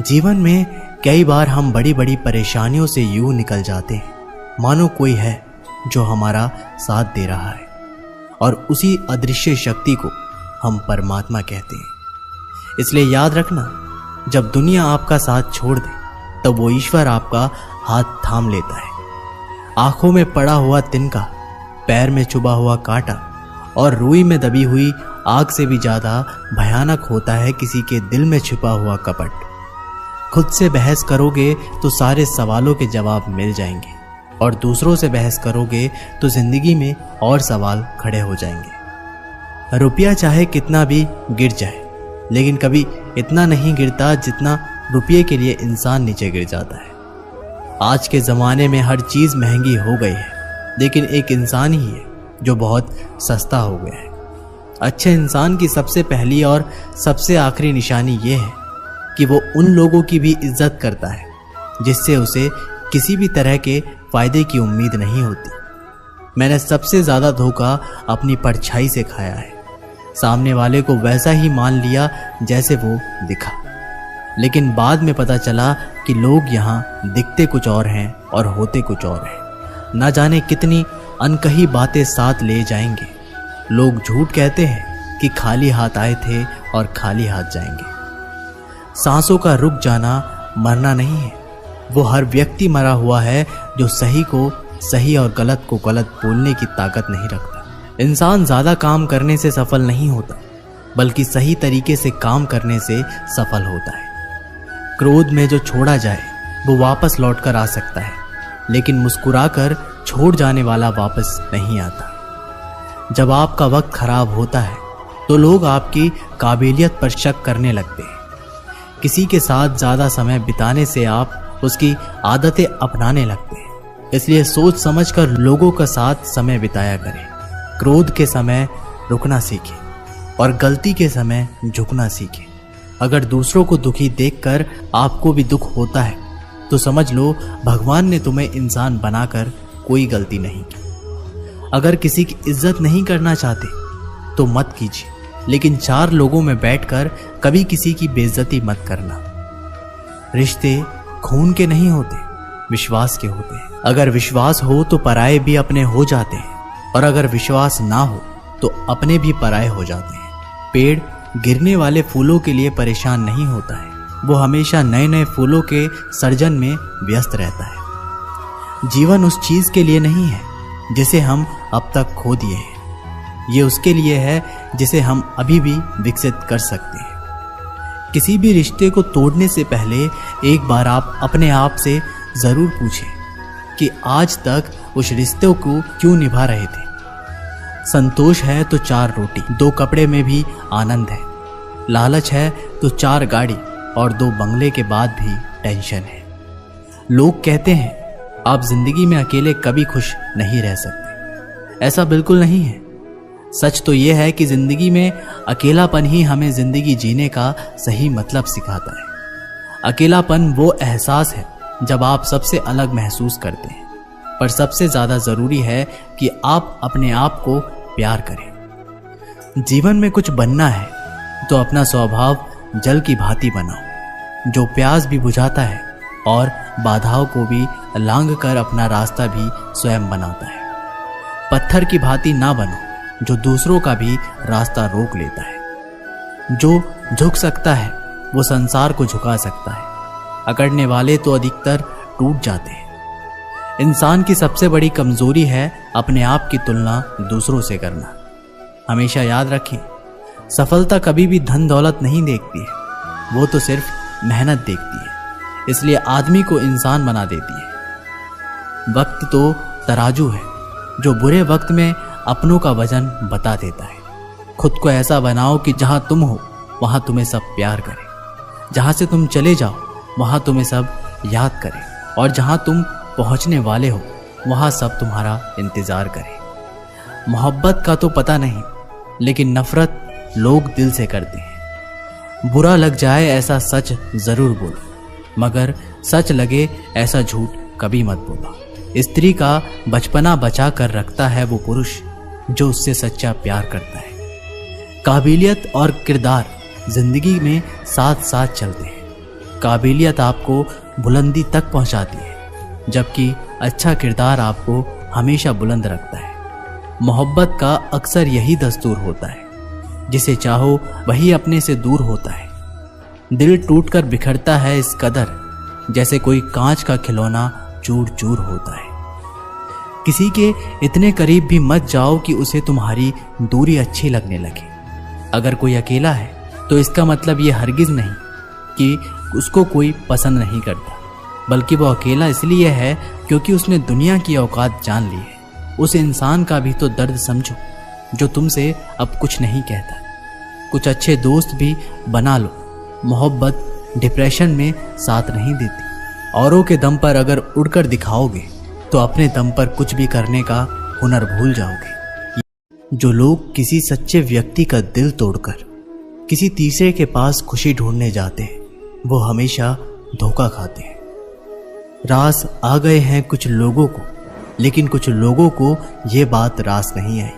जीवन में कई बार हम बड़ी बड़ी परेशानियों से यूं निकल जाते हैं मानो कोई है जो हमारा साथ दे रहा है, और उसी अदृश्य शक्ति को हम परमात्मा कहते हैं। इसलिए याद रखना, जब दुनिया आपका साथ छोड़ दे तब वो ईश्वर आपका हाथ थाम लेता है। आंखों में पड़ा हुआ तिनका, पैर में चुभा हुआ कांटा और रुई में दबी हुई आग से भी ज्यादा भयानक होता है किसी के दिल में छिपा हुआ कपट। खुद से बहस करोगे तो सारे सवालों के जवाब मिल जाएंगे, और दूसरों से बहस करोगे तो जिंदगी में और सवाल खड़े हो जाएंगे। रुपया चाहे कितना भी गिर जाए, लेकिन कभी इतना नहीं गिरता जितना रुपये के लिए इंसान नीचे गिर जाता है। आज के ज़माने में हर चीज़ महंगी हो गई है, लेकिन एक इंसान ही है जो बहुत सस्ता हो गया है। अच्छे इंसान की सबसे पहली और सबसे आखिरी निशानी ये है कि वो उन लोगों की भी इज्जत करता है जिससे उसे किसी भी तरह के फायदे की उम्मीद नहीं होती। मैंने सबसे ज़्यादा धोखा अपनी परछाई से खाया है। सामने वाले को वैसा ही मान लिया जैसे वो दिखा, लेकिन बाद में पता चला कि लोग यहाँ दिखते कुछ और हैं और होते कुछ और हैं। ना जाने कितनी अनकही बातें साथ ले जाएंगे। लोग झूठ कहते हैं कि खाली हाथ आए थे और खाली हाथ जाएंगे। सांसों का रुक जाना मरना नहीं है, वो हर व्यक्ति मरा हुआ है जो सही को सही और गलत को गलत बोलने की ताकत नहीं रखता। इंसान ज़्यादा काम करने से सफल नहीं होता, बल्कि सही तरीके से काम करने से सफल होता है। क्रोध में जो छोड़ा जाए वो वापस लौट कर आ सकता है, लेकिन मुस्कुराकर छोड़ जाने वाला वापस नहीं आता। जब आपका वक्त खराब होता है तो लोग आपकी काबिलियत पर शक करने लगते हैं। किसी के साथ ज़्यादा समय बिताने से आप उसकी आदतें अपनाने लगते हैं। इसलिए सोच समझकर लोगों का साथ समय बिताया करें। क्रोध के समय रुकना सीखें और गलती के समय झुकना सीखें। अगर दूसरों को दुखी देखकर आपको भी दुख होता है तो समझ लो भगवान ने तुम्हें इंसान बनाकर कोई गलती नहीं की। अगर किसी की इज्जत नहीं करना चाहते तो मत कीजिए, लेकिन 4 लोगों में बैठकर कभी किसी की बेइज्जती मत करना। रिश्ते खून के नहीं होते, विश्वास के होते हैं। अगर विश्वास हो तो पराये भी अपने हो जाते हैं, और अगर विश्वास ना हो तो अपने भी पराये हो जाते हैं। पेड़ गिरने वाले फूलों के लिए परेशान नहीं होता है, वो हमेशा नए नए फूलों के सर्जन में व्यस्त रहता है। जीवन उस चीज के लिए नहीं है जिसे हम अब तक खो दिए हैं, ये उसके लिए है जिसे हम अभी भी विकसित कर सकते हैं। किसी भी रिश्ते को तोड़ने से पहले एक बार आप अपने आप से जरूर पूछें कि आज तक उस रिश्ते को क्यों निभा रहे थे। संतोष है तो 4 रोटी, 2 कपड़े में भी आनंद है। लालच है तो 4 गाड़ी और 2 बंगले के बाद भी टेंशन है। लोग कहते हैं आप जिंदगी में अकेले कभी खुश नहीं रह सकते। ऐसा बिल्कुल नहीं है। सच तो यह है कि जिंदगी में अकेलापन ही हमें जिंदगी जीने का सही मतलब सिखाता है। अकेलापन वो एहसास है जब आप सबसे अलग महसूस करते हैं, पर सबसे ज्यादा जरूरी है कि आप अपने आप को प्यार करें। जीवन में कुछ बनना है तो अपना स्वभाव जल की भांति बनाओ, जो प्यास भी बुझाता है और बाधाओं को भी लांघ कर अपना रास्ता भी स्वयं बनाता है। पत्थर की भांति ना बनो जो दूसरों का भी रास्ता रोक लेता है। जो झुक सकता है वो संसार को झुका सकता है। अकड़ने वाले तो अधिकतर टूट जाते हैं। इंसान की सबसे बड़ी कमजोरी है अपने आप की तुलना दूसरों से करना। हमेशा याद रखें, सफलता कभी भी धन दौलत नहीं देखती है, वो तो सिर्फ मेहनत देखती है। इसलिए आदमी को इंसान बना देती है। वक्त तो तराजू है जो बुरे वक्त में अपनों का वजन बता देता है। खुद को ऐसा बनाओ कि जहां तुम हो वहां तुम्हें सब प्यार करें, जहां से तुम चले जाओ वहां तुम्हें सब याद करें, और जहां तुम पहुंचने वाले हो वहां सब तुम्हारा इंतजार करें। मोहब्बत का तो पता नहीं, लेकिन नफरत लोग दिल से करते हैं। बुरा लग जाए ऐसा सच जरूर बोलो, मगर सच लगे ऐसा झूठ कभी मत बोलो। स्त्री का बचपना बचा कर रखता है वो पुरुष जो उससे सच्चा प्यार करता है। काबिलियत और किरदार जिंदगी में साथ साथ चलते हैं। काबिलियत आपको बुलंदी तक पहुंचाती है, जबकि अच्छा किरदार आपको हमेशा बुलंद रखता है। मोहब्बत का अक्सर यही दस्तूर होता है, जिसे चाहो वही अपने से दूर होता है। दिल टूटकर बिखरता है इस कदर, जैसे कोई कांच का खिलौना चूर चूर होता है। किसी के इतने करीब भी मत जाओ कि उसे तुम्हारी दूरी अच्छी लगने लगे। अगर कोई अकेला है तो इसका मतलब ये हरगिज नहीं कि उसको कोई पसंद नहीं करता, बल्कि वो अकेला इसलिए है क्योंकि उसने दुनिया की औकात जान ली है। उस इंसान का भी तो दर्द समझो जो तुमसे अब कुछ नहीं कहता। कुछ अच्छे दोस्त भी बना लो। मोहब्बत डिप्रेशन में साथ नहीं देती। औरों के दम पर अगर उड़कर दिखाओगे तो अपने दम पर कुछ भी करने का हुनर भूल जाओगे। जो लोग किसी सच्चे व्यक्ति का दिल तोड़कर किसी तीसरे के पास खुशी ढूंढने जाते हैं, वो हमेशा धोखा खाते हैं। रास आ गए हैं कुछ लोगों को, लेकिन कुछ लोगों को ये बात रास नहीं आई।